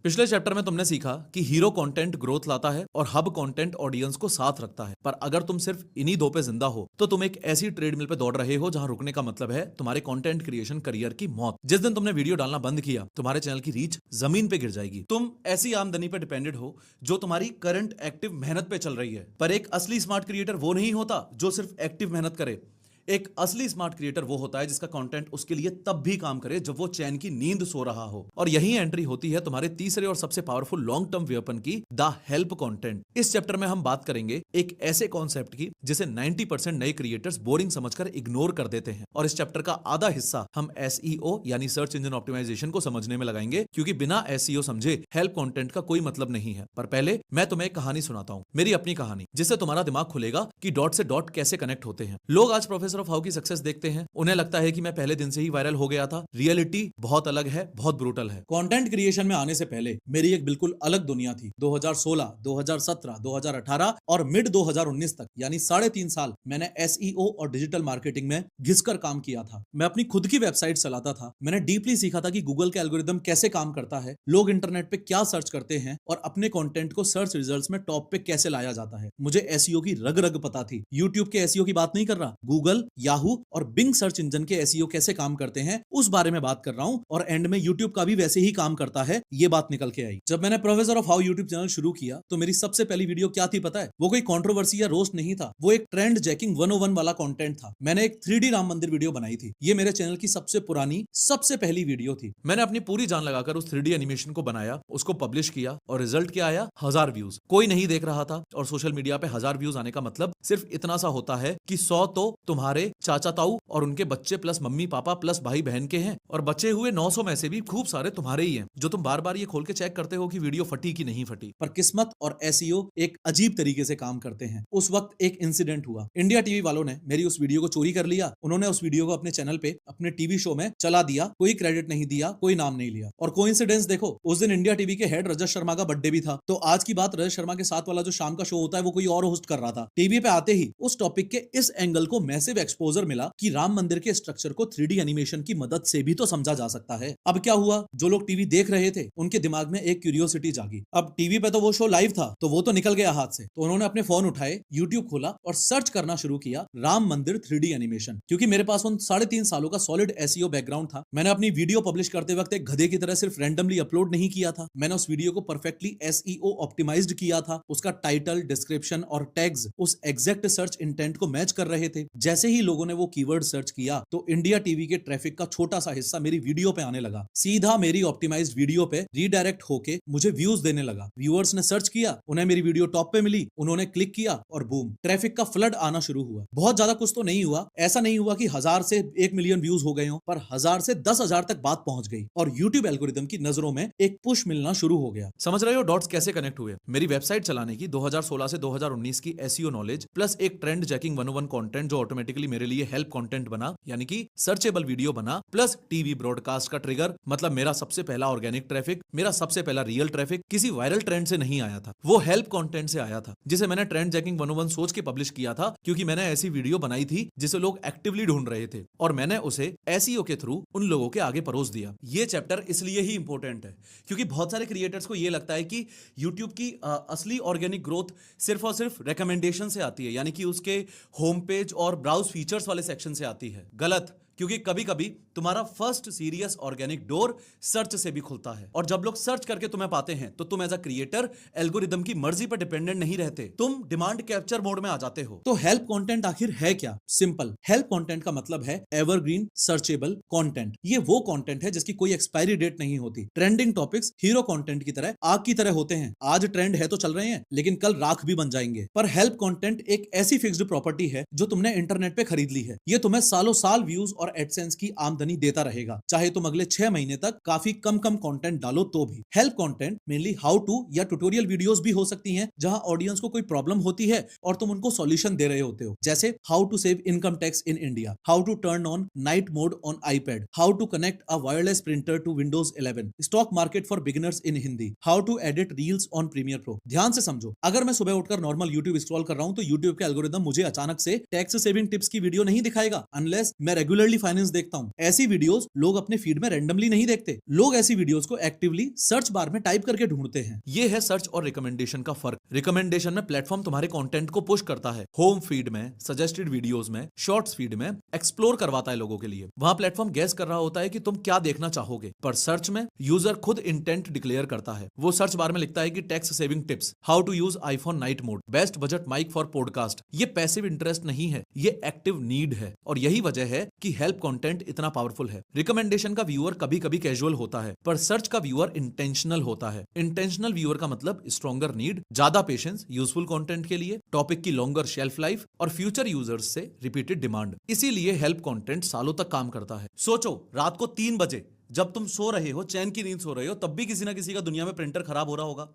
पिछले चैप्टर में तुमने सीखा कि हीरो कंटेंट ग्रोथ लाता है और हब कंटेंट ऑडियंस को साथ रखता है। पर अगर तुम सिर्फ इन्हीं दो पे जिंदा हो तो तुम एक ऐसी ट्रेडमिल पे दौड़ रहे हो जहां रुकने का मतलब है तुम्हारे कंटेंट क्रिएशन करियर की मौत। जिस दिन तुमने वीडियो डालना बंद किया तुम्हारे चैनल की रीच जमीन पे गिर जाएगी। तुम ऐसी आमदनी पे डिपेंडेंट हो जो तुम्हारी करंट एक्टिव मेहनत पे चल रही है। पर एक असली स्मार्ट क्रिएटर वो नहीं होता जो सिर्फ एक्टिव मेहनत करे। एक असली स्मार्ट क्रिएटर वो होता है जिसका कंटेंट उसके लिए तब भी काम करे जब वो चैन की नींद सो रहा हो। और यही एंट्री होती है तुम्हारे तीसरे और सबसे पावरफुल लॉन्ग टर्म वेपन की, द हेल्प कंटेंट। इस चैप्टर में हम बात करेंगे एक ऐसे कॉन्सेप्ट की जिसे 90% नए क्रिएटर्स बोरिंग समझकर इग्नोर कर देते हैं। और इस चैप्टर का आधा हिस्सा हम SEO यानी सर्च इंजन ऑप्टिमाइजेशन को समझने में लगाएंगे, क्योंकि बिना SEO समझे हेल्प कंटेंट का कोई मतलब नहीं है। पर पहले मैं तुम्हें एक कहानी सुनाता हूं, मेरी अपनी कहानी, जिससे तुम्हारा दिमाग खुलेगा कि डॉट से डॉट कैसे कनेक्ट होते हैं। लोग आज प्रोफेसर ऑफ हाउ की सक्सेस देखते हैं, उन्हें लगता है कि मैं पहले दिन से ही वायरल हो गया था। रियलिटी बहुत अलग है, बहुत ब्रूटल है। कंटेंट क्रिएशन में आने से पहले मेरी एक बिल्कुल अलग दुनिया थी। 2016, 2017, 2018 और मिड 2019 तक, यानी 3.5 साल मैंने SEO और डिजिटल मार्केटिंग में घिसकर काम किया था। मैं अपनी खुद की वेबसाइट चलाता था। मैंने डीपली सीखा था कि गूगल का एल्गोरिदम कैसे काम करता है, लोग इंटरनेट पे क्या सर्च करते हैं और अपने कंटेंट को सर्च रिजल्ट्स में टॉप पे कैसे लाया जाता है। मुझे SEO की रग रग पता थी। यूट्यूब के SEO की बात नहीं कर रहा, गूगल, याहू और बिंग सर्च इंजन के SEO कैसे काम करते हैं उस बारे में बात कर रहा हूं। और एंड में यूट्यूब का भी वैसे ही काम करता है, ये बात निकल के आई। जब मैंने professor of how YouTube channel शुरू किया तो मेरी सबसे पहली वीडियो क्या थी पता है? वो कोई कंट्रोवर्सी या रोस्ट नहीं था, वो एक ट्रेंड जैकिंग 101 वाला कंटेंट था। मैंने एक 3D राम मंदिर वीडियो बनाई थी। ये मेरे चैनल की सबसे पुरानी, सबसे पहली वीडियो थी। मैंने अपनी पूरी जान लगाकर उस 3D एनिमेशन को बनाया, उसको पब्लिश किया और रिजल्ट क्या आया? 1000 व्यूज। कोई नहीं देख रहा था और सोशल मीडिया पे 1000 व्यूज आने का मतलब सिर्फ इतना सा होता है कि 100 तो तुम्हारे चाचा ताऊ और उनके बच्चे प्लस मम्मी पापा प्लस भाई बहन के हैं, और बचे हुए 900 में से भी खूब सारे तुम्हारे ही हैं, जो तुम बार बार ये खोल के चेक करते हो कि वीडियो फटी कि नहीं फटी। पर किस्मत और SEO एक अजीब तरीके से काम करते हैं। उस वक्त एक इंसिडेंट हुआ। इंडिया टीवी वालों ने मेरी उस वीडियो को चोरी कर लिया। उन्होंने उस वीडियो को अपने चैनल पे, अपने टीवी शो में चला दिया। कोई क्रेडिट नहीं दिया, कोई नाम नहीं लिया। और कोइंसिडेंस देखो, उस दिन इंडिया टीवी के हेड रजत शर्मा का बर्थडे भी था। तो आज की बात रजत शर्मा के साथ वाला जो शाम का शो होता है वो कोई और होस्ट कर रहा था। टीवी पे आते ही उस टॉपिक के इस एंगल को मैसिव एक्सपोजर मिला कि राम मंदिर के स्ट्रक्चर को 3D एनिमेशन की मदद से भी तो समझा जा सकता है। अब क्या हुआ, जो लोग टीवी देख रहे थे उनके दिमाग में एक क्यूरियोसिटी जागी। अब टीवी पे तो वो शो लाइव था तो वो तो निकल गया हाथ से, तो उन्होंने अपने फोन उठाए, यूट्यूब खोला और सर्च करना शुरू किया राम मंदिर 3D एनिमेशन। क्योंकि मेरे पास उन 3.5 सालों का सॉलिड SEO बैकग्राउंड था। मैंने अपनी वीडियो पब्लिश करते वक्त एक गधे की तरह सिर्फ रैंडमली अपलोड नहीं किया था। मैंने उस वीडियो को परफेक्टली SEO ऑप्टिमाइज्ड किया था। उसका टाइटल, डिस्क्रिप्शन और टैग्स उस एग्जैक्ट सर्च इंटेंट को मैच कर रहे थे। जैसे ही लोगों ने वो कीवर्ड सर्च किया तो इंडिया टीवी के ट्रैफिक का छोटा सा हिस्सा मेरी वीडियो पे आने लगा। सीधा मेरी ऑप्टिमाइज्ड वीडियो पे रीडायरेक्ट होके मुझे व्यूज देने लगा। व्यूअर्स ने सर्च किया, उन्हें मेरी वीडियो टॉप पे मिली, उन्होंने क्लिक किया और बूम, ट्रैफिक का फ्लड आना शुरू हुआ। बहुत ज्यादा कुछ तो नहीं हुआ, ऐसा नहीं हुआ कि 1000 से 1 मिलियन व्यूज हो गए हो, पर 1000 से 10,000 तक बात पहुंच गई और यूट्यूब एल्गोरिदम की नजरों में एक पुश मिलना शुरू हो गया। समझ रहे हो डॉट्स कैसे कनेक्ट हुए? मेरी वेबसाइट चलाने की 2016 से 2019 की SEO नॉलेज प्लस एक ट्रेंड चेकिंग 101 कंटेंट जो ऑटोमेटिकली मेरे लिए हेल्प कंटेंट बना, यानी कि सर्चेबल वीडियो बना, प्लस टीवी ब्रॉडकास्ट का ट्रिगर, मतलब मेरा सबसे पहला ऑर्गेनिक ट्रैफिक, मेरा सबसे पहला रियल ट्रैफिक किसी वायरल ट्रेंड से नहीं आया था, वो हेल्प कंटेंट से आया था, जिसे मैंने ट्रेंड चेकिंग 101 सोच के पब्लिश किया था, क्योंकि मैंने ऐसी वीडियो बनाई थी जिसे लोग एक्टिवली ढूंढ रहे थे और मैंने उसे SEO के थ्रू उन लोगों के आगे परोस दिया। ये चैप्टर इसलिए ही इंपॉर्टेंट है क्योंकि बहुत सारे क्रिएटर्स को ये लगता है कि यूट्यूब की असली ऑर्गेनिक ग्रोथ सिर्फ और सिर्फ रिकमेंडेशन से आती है, यानी कि उसके होम पेज और ब्राउज फीचर्स वाले सेक्शन से आती है। गलत, क्योंकि कभी कभी तुम्हारा first serious organic door search से भी खुलता है, और जब लोग सर्च करके तुम्हें पाते हैं तो तुम एज अ क्रिएटर एल्गोरिदम की मर्जी पर डिपेंडेंट नहीं रहते, तुम डिमांड कैप्चर मोड में आ जाते हो। तो हेल्प कंटेंट आखिर है क्या? सिंपल, हेल्प कंटेंट का मतलब है एवरग्रीन सर्चेबल कंटेंट। ये वो कंटेंट है जिसकी कोई एक्सपायरी डेट नहीं होती। ट्रेंडिंग टॉपिक्स हीरो कंटेंट की तरह, आग की तरह होते हैं। आज ट्रेंड है तो चल रहे हैं, लेकिन कल राख भी बन जाएंगे। पर हेल्प कंटेंट एक ऐसी फिक्स्ड प्रॉपर्टी है जो तुमने इंटरनेट पे खरीद ली है। ये तुम्हें सालों साल व्यूज और एडसेंस की आमदनी देता रहेगा, चाहे तुम अगले 6 महीने तक काफी कम कंटेंट डालो तो भी। Help content mainly how to या ट्यूटोरियल वीडियोस भी हो सकती हैं, जहां ऑडियंस को कोई प्रॉब्लम होती है और तुम उनको सॉल्यूशन दे रहे होते हो। जैसे how to save income tax in India, how to turn on night mode on iPad, how to connect a wireless printer to Windows 11, stock market for beginners in Hindi, how to edit reels on Premiere Pro. ध्यान से समझो, अगर मैं सुबह उठकर normal YouTube scroll कर रहा हूं तो यूट्यूब के एल्गोरिदम मुझे अचानक से टैक्स सेविंग टिप्स की वीडियो नहीं दिखाएगा, अनलेस मैं रेगुलरली फाइनेंस देखता हूँ। ऐसी वीडियोस लोग अपने फीड में रैंडमली नहीं देखते, लोग ऐसी वीडियोस को एक्टिवली सर्च बार में टाइप करके ढूंढते हैं। ये है सर्च और रिकमेंडेशन का फर्क। रिकमेंडेशन में प्लेटफॉर्म तुम्हारे कंटेंट को पुश करता है, होम फीड में, सजेस्टेड वीडियोस में, शॉर्ट्स फीड में एक्सप्लोर करवाता है लोगों के लिए। वहां प्लेटफॉर्म गेस कर रहा होता है कि तुम क्या देखना चाहोगे, पर सर्च में यूजर खुद इंटेंट डिक्लेयर करता है। वो सर्च बार में लिखता है कि tax saving tips, how to use iPhone night mode, best budget mic for podcast. ये पैसिव इंटरेस्ट नहीं है, ये एक्टिव नीड है। और यही वजह है कि हेल्प कंटेंट इतना पावरफुल है। रिकमेंडेशन का व्यूअर कभी कभी कैजुअल होता है, पर सर्च का व्यूअर इंटेंशनल होता है। इंटेंशनल व्यूअर का मतलब स्ट्रॉन्गर नीड, ज्यादा पेशेंस यूजफुल कंटेंट के लिए, टॉपिक की लॉन्गर शेल्फ लाइफ और फ्यूचर यूजर्स से रिपीटेड डिमांड। इसीलिए हेल्प कंटेंट सालों तक काम करता है। सोचो, रात को 3 बजे जब तुम सो रहे हो, चैन की नींद सो रहे हो, तब भी किसी ना किसी का दुनिया में प्रिंटर खराब हो रहा होगा।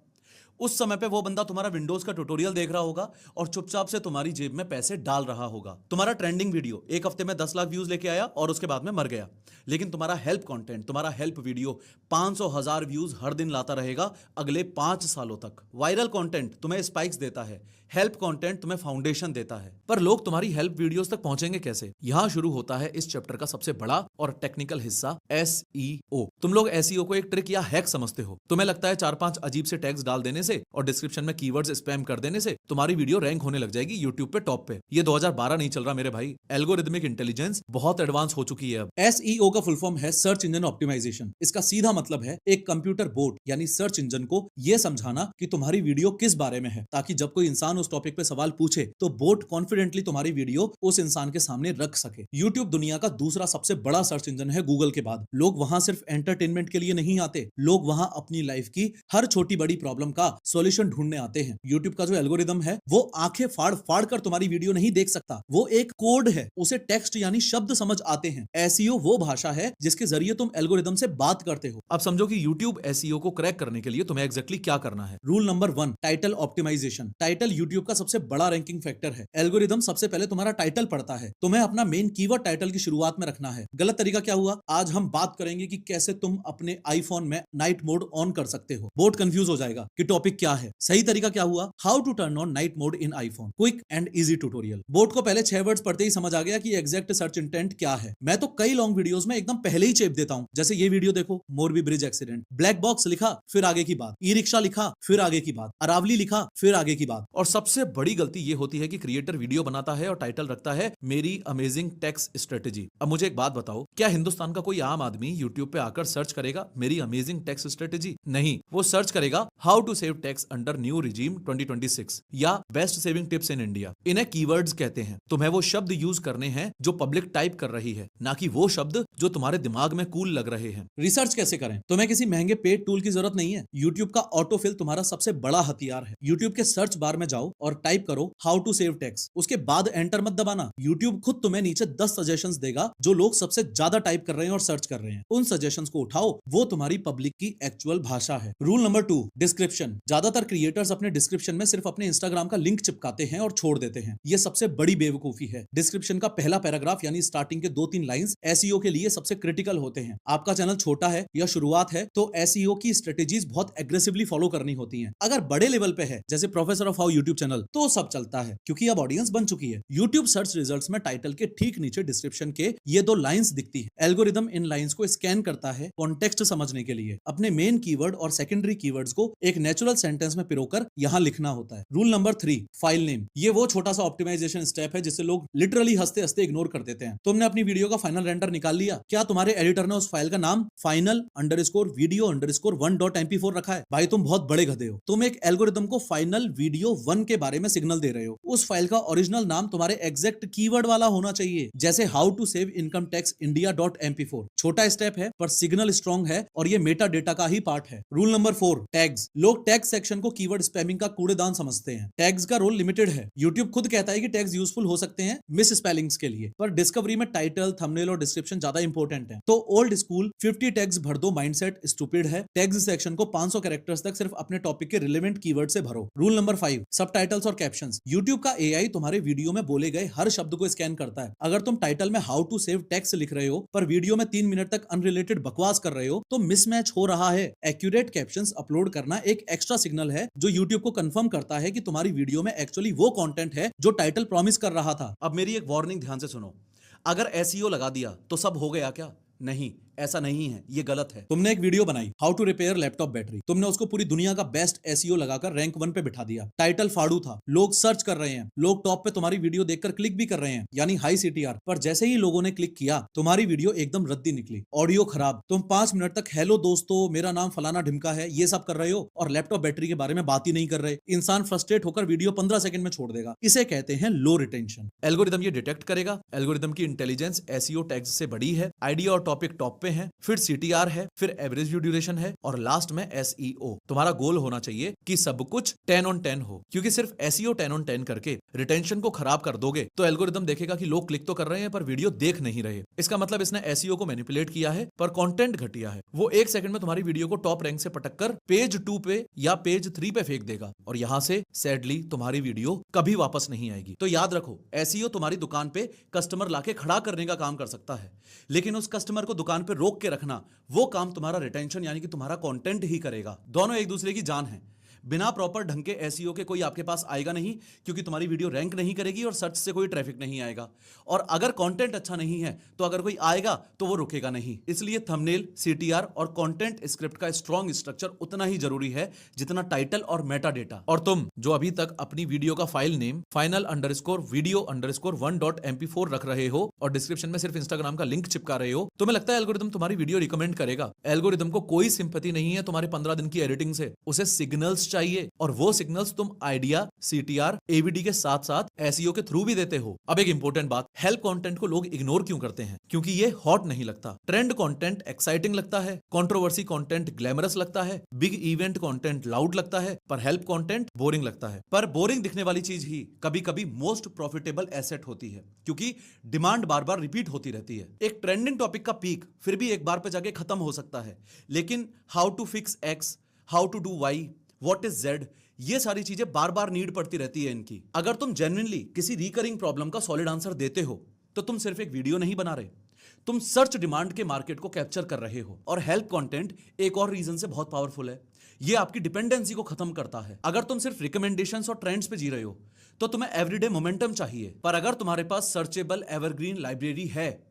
उस समय पे वो बंदा तुम्हारा विंडोज का ट्यूटोरियल देख रहा होगा और चुपचाप से तुम्हारी जेब में पैसे डाल रहा होगा। तुम्हारा ट्रेंडिंग वीडियो एक हफ्ते में 10 लाख व्यूज लेके आया और उसके बाद में मर गया। लेकिन तुम्हारा हेल्प कंटेंट, तुम्हारा हेल्प वीडियो 500,000 व्यूज हर दिन लाता रहेगा अगले 5 सालों तक। वायरल कंटेंट तुम्हें स्पाइक्स देता है, हेल्प कंटेंट तुम्हें फाउंडेशन देता है। पर लोग तुम्हारी हेल्प वीडियोस तक पहुंचेंगे कैसे? यहां शुरू होता है इस चैप्टर का सबसे बड़ा और टेक्निकल हिस्सा, एसईओ। तुम लोग एसईओ को एक ट्रिक या हैक समझते हो। तुम्हें लगता है 4-5 अजीब से टैग्स डाल देने से और डिस्क्रिप्शन में कीवर्ड्स स्पैम कर देने से तुम्हारी वीडियो रैंक होने लग जाएगी यूट्यूब पे टॉप पे। ये 2012 नहीं चल रहा मेरे भाई। एल्गोरिथमिक इंटेलिजेंस बहुत एडवांस हो चुकी है अब। एसईओ का फुल फॉर्म है सर्च इंजन ऑप्टिमाइजेशन। इसका सीधा मतलब है एक कंप्यूटर बोट यानी सर्च इंजन को यह समझाना कि तुम्हारी वीडियो किस बारे में है, ताकि जब कोई इंसान उस टॉपिक पे सवाल पूछे तो बोट कॉन्फिडेंटली तुम्हारी वीडियो उस इंसान के सामने रख सके। यूट्यूब दुनिया का दूसरा सबसे बड़ा सर्च इंजन है गूगल के बाद। लोग वहां सिर्फ एंटरटेनमेंट के लिए नहीं आते, लोग वहां अपनी लाइफ की हर छोटी बड़ी प्रॉब्लम का सॉल्यूशन ढूंढने आते हैं। यूट्यूब का जो एल्गोरिदम है वो आंखें फाड़ फाड़ कर तुम्हारी वीडियो नहीं देख सकता, वो एक कोड है, उसे टेक्स्ट यानी शब्द समझ आते हैं। एसईओ वो भाषा है जिसके जरिए तुम एल्गोरिदम से बात करते हो। अब समझो कि यूट्यूब एसईओ को क्रैक करने के लिए तुम्हें एग्जैक्टली क्या करना है। Rule number 1, title optimization. Title YouTube का सबसे बड़ा रैंकिंग फैक्टर है। एल्गोरिदम सबसे पहले तुम्हारा टाइटल पढ़ता है। तुम्हें अपना मेन कीवर्ड टाइटल की शुरुआत में रखना है। गलत तरीका क्या हुआ? आज हम बात करेंगे कि कैसे तुम अपने आईफोन में नाइट मोड ऑन कर सकते हो। बोर्ड कंफ्यूज हो जाएगा कि टॉपिक क्या है। सही तरीका क्या हुआ? How to turn on night mode in iPhone, quick and easy tutorial. Board को पहले 6 वर्ड्स पढ़ते ही समझ आ गया कि एग्जैक्ट सर्च इंटेंट क्या है। मैं तो कई लॉन्ग वीडियोस में एकदम पहले ही चेप देता हूं। जैसे ये वीडियो देखो, Morbi bridge accident, black box लिखा फिर आगे की बात, ई रिक्शा लिखा फिर आगे की बात, अरावली लिखा फिर आगे की बात। और सबसे बड़ी गलती ये होती है कि क्रिएटर वीडियो बनाता है और टाइटल रखता है मेरी अमेजिंग टैक्स स्ट्रेटेजी। अब मुझे एक बात बताओ, क्या हिंदुस्तान का कोई आम आदमी यूट्यूब पे आकर सर्च करेगा मेरी अमेजिंग टैक्स स्ट्रेटेजी? नहीं, वो सर्च करेगा how to save tax under new regime 2026 या best saving tips in India. इन्हें कीवर्ड्स कहते हैं। तुम्हें वो शब्द यूज करने हैं जो पब्लिक टाइप कर रही है, ना कि वो शब्द जो तुम्हारे दिमाग में कूल लग रहे हैं। रिसर्च कैसे करें? तुम्हें किसी महंगे पेड टूल की जरूरत नहीं है। यूट्यूब का ऑटोफिल तुम्हारा सबसे बड़ा हथियार है। यूट्यूब के सर्च बार में जाओ और टाइप करो हाउ टू सेव टैक्स, उसके बाद एंटर मत दबाना। यूट्यूब खुद तुम्हें नीचे 10 सजेशंस देगा जो लोग सबसे ज्यादा टाइप कर रहे हैं और सर्च कर रहे हैं। उन सजेशंस को उठाओ, वो तुम्हारी पब्लिक की एक्चुअल भाषा है। Rule number 2, description. ज्यादातर क्रिएटर्स अपने डिस्क्रिप्शन में सिर्फ अपने इंस्टाग्राम का लिंक चिपकाते हैं और छोड़ देते हैं। ये सबसे बड़ी बेवकूफी है। डिस्क्रिप्शन का पहला पैराग्राफ यानी स्टार्टिंग के 2-3 लाइंस एसईओ के लिए सबसे क्रिटिकल होते हैं। आपका चैनल छोटा है या शुरुआत है तो एसईओ की स्ट्रेटेजीज बहुत एग्रेसिवली फॉलो करनी होती हैं। अगर बड़े लेवल पे है जैसे professor of how YouTube channel, तो सब चलता है क्योंकि अब ऑडियंस बन चुकी है। यूट्यूब सर्च रिजल्ट्स में टाइटल के ठीक नीचे डिस्क्रिप्शन के ये 2 लाइंस दिखती है। एल्गोरिदम इन लाइंस को स्कैन करता है कॉन्टेक्स्ट समझने के लिए। अपने मेन कीवर्ड और सेकेंडरी कीवर्ड्स को एक नेचुरल सेंटेंस में पिरोकर यहां लिखना होता है। Rule number 3, file name. ये वो छोटा सा ऑप्टिमाइजेशन स्टेप है जिसे लोग लिटरली हंसते हंसते इग्नोर कर देते हैं। तुमने अपनी वीडियो का फाइनल रेंडर निकाल लिया, क्या तुम्हारे एडिटर ने उस फाइल का नाम final_video_1.mp4 रखा है? भाई तुम बहुत बड़े गधे हो। तुम एक एल्गोरिदम को फाइनल वीडियो 1 के बारे में सिग्नल दे रहे हो। उस फाइल का ओरिजिनल नाम तुम्हारे एग्जैक्ट कीवर्ड वाला होना चाहिए, जैसे how to save income tax इंडिया.mp4। छोटा स्टेप है पर सिग्नल स्ट्रॉन्ग है और ये मेटा डेटा का ही पार्ट है। Rule number 4, tags. लोग टैग सेक्शन को कीवर्ड स्पैमिंग का कूड़ेदान समझते हैं। टैग्स का रोल लिमिटेड है। यूट्यूब खुद कहता है कि टैग्स यूजफुल हो सकते हैं मिस स्पेलिंग्स के लिए, पर डिस्कवरी में टाइटल, थंबनेल और डिस्क्रिप्शन ज्यादा इंपॉर्टेंट है। तो ओल्ड स्कूल 50 टैग्स भर दो माइंडसेट स्टूपिड है। टैग्स सेक्शन को 500 कैरेक्टर्स तक सिर्फ अपने टॉपिक के रिलेवेंट कीवर्ड से भरो। रूल नंबर 5, सबटाइटल्स और कैप्शंस। यूट्यूब का एआई तुम्हारे वीडियो में बोले गए हर शब्द को स्कैन करता है। अगर तुम टाइटल में हाउ टू सेव टैक्स लिख रहे हो पर वीडियो में 3 मिनट तक अनरिलेटेड बकवास कर रहे हो तो मिसमैच हो रहा है। एक्यूरेट कैप्शंस अपलोड करना एक एक्स्ट्रा सिग्नल है जो यूट्यूब को कंफर्म करता है कि तुम्हारी वीडियो में एक्चुअली वो कंटेंट है जो टाइटल प्रॉमिस कर रहा था। अब मेरी एक वार्निंग ध्यान से सुनो। अगर एसईओ लगा दिया तो सब हो गया क्या? नहीं, ऐसा नहीं है, ये गलत है। तुमने एक वीडियो बनाई how to repair laptop battery, तुमने उसको पूरी दुनिया का बेस्ट एसईओ लगाकर रैंक 1 पे बिठा दिया। टाइटल फाड़ू था, लोग सर्च कर रहे हैं, लोग टॉप पे तुम्हारी वीडियो देखकर क्लिक भी कर रहे हैं, यानी हाई सीटीआर। पर जैसे ही लोगों ने क्लिक किया तुम्हारी वीडियो एकदम रद्दी निकली, ऑडियो खराब, तुम 5 मिनट तक हेलो दोस्तों मेरा नाम फलाना ढिमका है ये सब कर रहे हो और लैपटॉप बैटरी के बारे में बात ही नहीं कर रहे। इंसान फ्रस्ट्रेट होकर वीडियो 15 सेकंड में छोड़ देगा। इसे कहते हैं लो रिटेंशन। एल्गोरिदम ये डिटेक्ट करेगा, एल्गोरिदम की इंटेलिजेंस एसईओ टैग्स से बड़ी है, आइडिया और टॉपिक टॉप पे है, फिर सीटीआर है, फिर एवरेज व्यू ड्यूरेशन है और लास्ट में एसईओ। तुम्हारा गोल होना चाहिए कि सब कुछ 10 on 10 हो, क्योंकि सिर्फ एसईओ 10 on 10 करके रिटेंशन को खराब कर दोगे तो एल्गोरिदम देखेगा कि लोग क्लिक तो कर रहे हैं पर वीडियो देख नहीं रहे। इसका मतलब इसने एसईओ को मैनिपुलेट किया है पर कंटेंट घटिया है। वो 1 सेकंड में तुम्हारी वीडियो को टॉप रैंक से पटक कर पेज 2 पे या पेज 3 पे फेंक देगा और यहां से सैडली तुम्हारी वीडियो कभी वापस नहीं आएगी। तो याद रखो, एसईओ तुम्हारी दुकान पे कस्टमर लाके खड़ा करने का काम कर सकता है, लेकिन उस कस्टमर को दुकान पे रोक के रखना वो काम तुम्हारा रिटेंशन यानी कि तुम्हारा कंटेंट ही करेगा। दोनों एक दूसरे की जान है। बिना प्रॉपर ढंग के एसईओ के कोई आपके पास आएगा नहीं, क्योंकि तुम्हारी वीडियो रैंक नहीं करेगी और सर्च से कोई ट्रैफिक नहीं आएगा। और अगर कंटेंट अच्छा नहीं है तो अगर कोई आएगा तो वो रुकेगा नहीं। इसलिए थंबनेल, सीटीआर और कंटेंट स्क्रिप्ट का स्ट्रॉन्ग स्ट्रक्चर उतना ही जरूरी है जितना टाइटल और मेटा डेटा। और तुम जो अभी तक अपनी वीडियो का फाइल नेम final_video_1.mp4 रख रहे हो और डिस्क्रिप्शन में सिर्फ इंस्टाग्राम का लिंक चिपका रहे हो, तुम्हें लगता है एल्गोरिदम तुम्हारी वीडियो रिकमेंड करेगा? एल्गोरिदम को कोई सिंपैथी नहीं है तुम्हारे 15 दिन की एडिटिंग से, उसे सिग्नल्स चाहिए और वो सिग्नल्स तुम आइडिया, सीटीआर, एवीडी के साथ साथ एसईओ के थ्रू भी देते हो। अब एक इंपॉर्टेंट बात, हेल्प कंटेंट को लोग इग्नोर क्यों करते हैं? क्योंकि ये हॉट नहीं लगता। ट्रेंड कंटेंट एक्साइटिंग लगता है, कंट्रोवर्सी कंटेंट ग्लैमरस लगता है, बिग इवेंट कंटेंट लाउड लगता है, पर हेल्प कंटेंट बोरिंग लगता है। पर बोरिंग दिखने वाली चीज ही कभी-कभी मोस्ट प्रॉफिटेबल एसेट होती है, क्योंकि डिमांड बार-बार रिपीट होती रहती है। एक ट्रेंडिंग टॉपिक का पीक फिर भी एक बार पे जाके खत्म हो सकता है, लेकिन how to fix X, how to do Y, what is Z, ये सारी चीजें बार बार नीड पड़ती रहती है इनकी। अगर तुम जेन्युइनली किसी रिकरिंग प्रॉब्लम का सॉलिड आंसर देते हो तो तुम सिर्फ एक वीडियो नहीं बना रहे, तुम सर्च डिमांड के मार्केट को कैप्चर कर रहे हो। और हेल्प कंटेंट एक और रीजन से बहुत पावरफुल है, ये आपकी डिपेंडेंसी को खत्म करता है। अगर तुम सिर्फ रिकमेंडेशंस और ट्रेंड्स पे जी रहे हो तो तुम्हें एवरीडे मोमेंटम चाहिए, पर अगर तुम्हारे पास सर्चेबल एवरग्रीन लाइब्रेरी है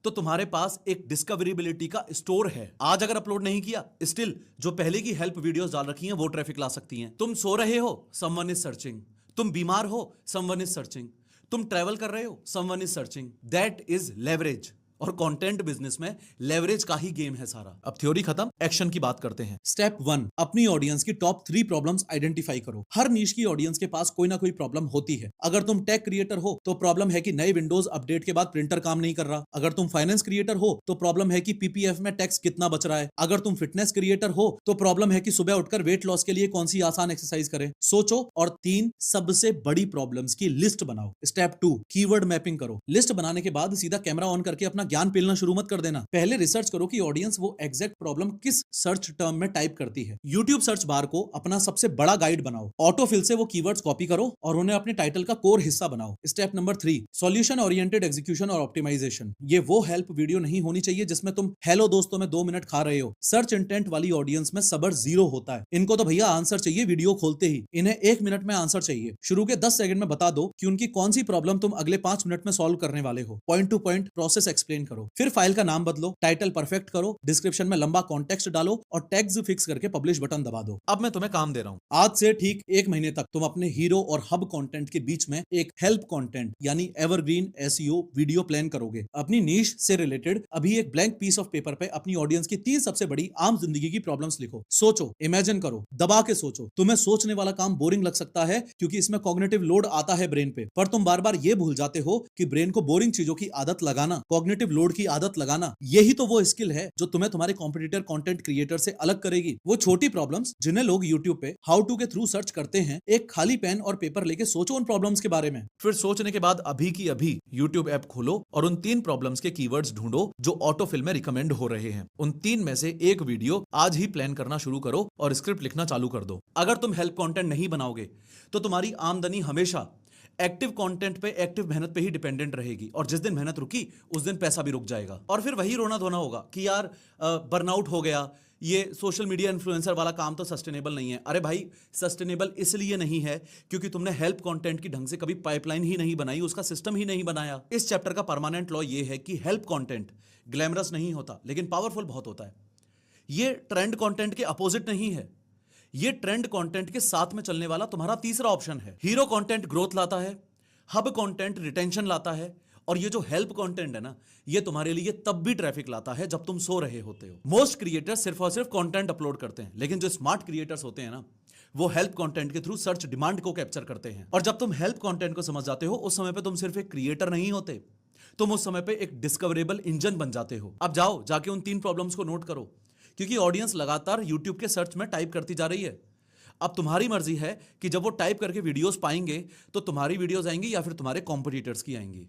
तो तुम्हारे पास एक डिस्कवरेबिलिटी का स्टोर है। आज अगर अपलोड नहीं किया, स्टिल जो पहले की हेल्प वीडियोस डाल रखी हैं वो ट्रैफिक ला सकती हैं। तुम सो रहे हो, समवन इज सर्चिंग। तुम बीमार हो, समवन इज सर्चिंग। तुम ट्रैवल कर रहे हो, someone is searching. That is leverage. और कंटेंट बिजनेस में लेवरेज का ही गेम है सारा। अब थ्योरी खत्म, एक्शन की बात करते हैं। स्टेप 1, अपनी ऑडियंस की टॉप 3 प्रॉब्लम्स आइडेंटिफाई करो। हर नीश की ऑडियंस के पास कोई ना कोई प्रॉब्लम होती है। अगर तुम टेक क्रिएटर हो तो प्रॉब्लम है कि नए विंडोज अपडेट के बाद प्रिंटर काम नहीं कर रहा। अगर तुम फाइनेंस क्रिएटर हो तो प्रॉब्लम है कि पीपीएफ में टैक्स कितना बच रहा है। अगर तुम फिटनेस क्रिएटर हो तो प्रॉब्लम है कि सुबह उठकर वेट लॉस के लिए कौन सी आसान एक्सरसाइज करें। सोचो और 3 सबसे बड़ी प्रॉब्लम्स की लिस्ट बनाओ। स्टेप 2, कीवर्ड मैपिंग करो। लिस्ट बनाने के बाद सीधा कैमरा ऑन करके अपना ज्ञान पेलना शुरू मत कर देना। पहले रिसर्च करो कि ऑडियंस वो एग्जैक्ट प्रॉब्लम किस सर्च टर्म में टाइप करती है। YouTube सर्च बार को अपना सबसे बड़ा गाइड बनाओ। ऑटोफिल से वो कीवर्ड्स कॉपी करो और उन्हें अपने टाइटल का कोर हिस्सा बनाओ। Step number 3, solution oriented execution और ऑप्टिमाइजेशन। ये वो हेल्प वीडियो नहीं होनी चाहिए जिसमें तुम हेलो दोस्तों में 2 मिनट खा रहे हो। सर्च इंटेंट वाली ऑडियंस में सबर 0 होता है। इनको तो भैया आंसर चाहिए वीडियो खोलते ही। इन्हें 1 मिनट में आंसर चाहिए। शुरू के 10 सेकंड में बता दो कि उनकी कौन सी प्रॉब्लम तुम अगले 5 मिनट में सॉल्व करने वाले हो। Point two point process explain करो। फिर फाइल का नाम बदलो, टाइटल परफेक्ट करो, डिस्क्रिप्शन में लंबा कॉन्टेक्स्ट डालो और टैग्स फिक्स करके पब्लिश बटन दबा दो। अब मैं तुम्हें काम दे रहा हूं। आज से ठीक 1 महीने तक तुम अपने हीरो और हब कंटेंट के बीच में एक हेल्प कंटेंट यानी एवरग्रीन एसईओ वीडियो प्लान करोगे। अपनी नीश से रिलेटेड अभी एक ब्लैंक पीस ऑफ पेपर पे अपनी ऑडियंस की 3 सबसे बड़ी आम जिंदगी की प्रॉब्लम्स लिखो। सोचो, इमेजिन करो, दबा के सोचो। तुम्हें सोचने वाला काम बोरिंग लग सकता है क्योंकि इसमें कॉग्निटिव लोड आता है ब्रेन पे, पर तुम बार बार ये भूल जाते हो कि ब्रेन को बोरिंग चीजों की आदत लगाना, कॉग्निटिव लोड की आदत लगाना, यही तो वो स्किल है जो तुम्हें तुम्हारे कॉम्पिटिटर कंटेंट क्रिएटर से अलग करेगी। वो छोटी प्रॉब्लम्स जिन्हें लोग YouTube पे हाउ टू के थ्रू सर्च करते हैं, एक खाली पेन और पेपर लेके सोचो उन प्रॉब्लम्स के बारे में। फिर सोचने के बाद अभी की अभी YouTube ऐप खोलो और उन 3 प्रॉब्लम्स के कीवर्ड्स ढूंढो जो ऑटोफिल में रिकमेंड हो रहे हैं। उन 3 में से एक वीडियो आज ही प्लान करना शुरू करो और स्क्रिप्ट लिखना चालू कर दो। अगर तुम हेल्प कंटेंट नहीं बनाओगे तो तुम्हारी आमदनी हमेशा एक्टिव कंटेंट पे, एक्टिव मेहनत पे ही डिपेंडेंट रहेगी और जिस दिन मेहनत रुकी उस दिन पैसा भी रुक जाएगा और फिर वही रोना धोना होगा कि यार बर्नआउट हो गया, ये सोशल मीडिया इन्फ्लुएंसर वाला काम तो सस्टेनेबल नहीं है। अरे भाई, सस्टेनेबल इसलिए नहीं है क्योंकि तुमने हेल्प कंटेंट की ढंग से कभी पाइपलाइन ही नहीं बनाई, उसका सिस्टम ही नहीं बनाया। इस चैप्टर का परमानेंट लॉ ये है कि हेल्प कंटेंट ग्लैमरस नहीं होता लेकिन पावरफुल बहुत होता है। ये ट्रेंड कंटेंट के अपोजिट नहीं है, ये ट्रेंड कंटेंट के साथ में चलने वाला तुम्हारा तीसरा ऑप्शन है। हीरो कंटेंट ग्रोथ लाता है, हब कंटेंट रिटेंशन लाता है, और ये जो हेल्प कंटेंट है ना, ये तुम्हारे लिए तब भी ट्रैफिक लाता है जब तुम सो रहे होते हो। मोस्ट क्रिएटर्स सिर्फ और सिर्फ कंटेंट अपलोड करते हैं, लेकिन जो स्मार्ट क्रिएटर्स होते हैं ना, वो हेल्प कंटेंट के थ्रू सर्च डिमांड को कैप्चर करते हैं। और जब तुम हेल्प कंटेंट को समझ जाते हो, उस समय पे तुम सिर्फ एक क्रिएटर नहीं होते, तुम उस समय पे एक डिस्कवरेबल इंजन बन जाते हो। अब जाओ, जाके उन 3 प्रॉब्लम्स को नोट करो, क्योंकि ऑडियंस लगातार यूट्यूब के सर्च में टाइप करती जा रही है। अब तुम्हारी मर्जी है कि जब वो टाइप करके वीडियोस पाएंगे तो तुम्हारी वीडियोस आएंगी या फिर तुम्हारे कॉम्पिटिटर्स की आएंगी।